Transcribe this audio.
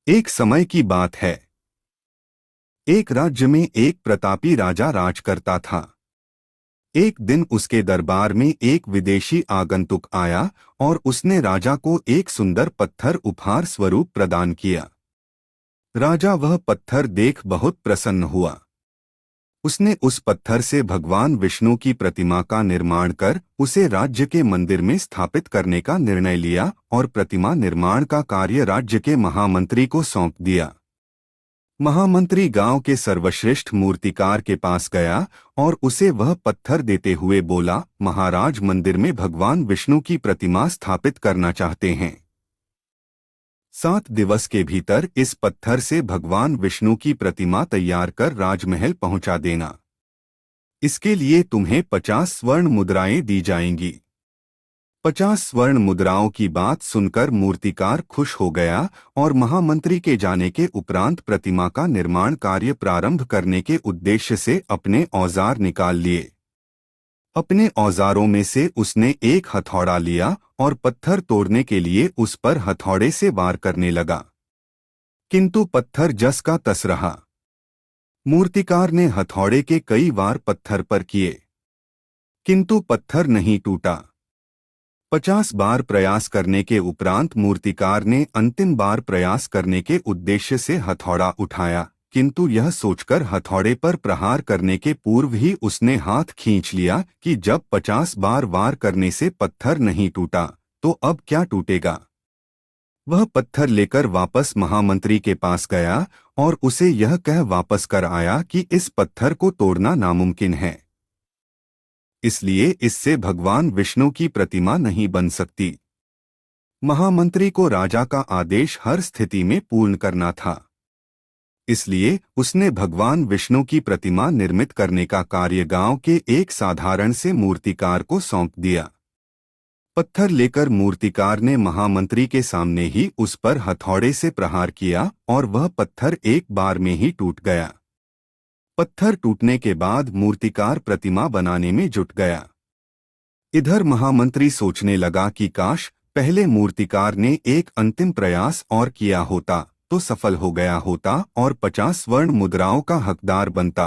एक समय की बात है। एक राज्य में एक प्रतापी राजा राज करता था। एक दिन उसके दरबार में एक विदेशी आगंतुक आया और उसने राजा को एक सुंदर पत्थर उपहार स्वरूप प्रदान किया। राजा वह पत्थर देख बहुत प्रसन्न हुआ। उसने उस पत्थर से भगवान विष्णु की प्रतिमा का निर्माण कर उसे राज्य के मंदिर में स्थापित करने का निर्णय लिया और प्रतिमा निर्माण का कार्य राज्य के महामंत्री को सौंप दिया। महामंत्री गांव के सर्वश्रेष्ठ मूर्तिकार के पास गया और उसे वह पत्थर देते हुए बोला, महाराज, मंदिर में भगवान विष्णु की प्रतिमा स्थापित करना चाहते हैं। 7 दिवस के भीतर इस पत्थर से भगवान विष्णु की प्रतिमा तैयार कर राजमहल पहुंचा देना। इसके लिए तुम्हें 50 स्वर्ण मुद्राएं दी जाएंगी। 50 स्वर्ण मुद्राओं की बात सुनकर मूर्तिकार खुश हो गया और महामंत्री के जाने के उपरांत प्रतिमा का निर्माण कार्य प्रारंभ करने के उद्देश्य से अपने औजार निकाल लिए। अपने औजारों में से उसने एक हथौड़ा लिया और पत्थर तोड़ने के लिए उस पर हथौड़े से वार करने लगा, किंतु पत्थर जस का तस रहा। मूर्तिकार ने हथौड़े के कई वार पत्थर पर किए, किंतु पत्थर नहीं टूटा। 50 बार प्रयास करने के उपरांत मूर्तिकार ने अंतिम बार प्रयास करने के उद्देश्य से हथौड़ा उठाया, किंतु यह सोचकर हथौड़े पर प्रहार करने के पूर्व ही उसने हाथ खींच लिया कि जब 50 बार वार करने से पत्थर नहीं टूटा तो अब क्या टूटेगा। वह पत्थर लेकर वापस महामंत्री के पास गया और उसे यह कह वापस कर आया कि इस पत्थर को तोड़ना नामुमकिन है, इसलिए इससे भगवान विष्णु की प्रतिमा नहीं बन सकती। महामंत्री को राजा का आदेश हर स्थिति में पूर्ण करना था, इसलिए उसने भगवान विष्णु की प्रतिमा निर्मित करने का कार्य गांव के एक साधारण से मूर्तिकार को सौंप दिया। पत्थर लेकर मूर्तिकार ने महामंत्री के सामने ही उस पर हथौड़े से प्रहार किया और वह पत्थर एक बार में ही टूट गया। पत्थर टूटने के बाद मूर्तिकार प्रतिमा बनाने में जुट गया। इधर महामंत्री सोचने लगा कि काश पहले मूर्तिकार ने एक अंतिम प्रयास और किया होता तो सफल हो गया होता और 50 स्वर्ण मुद्राओं का हकदार बनता।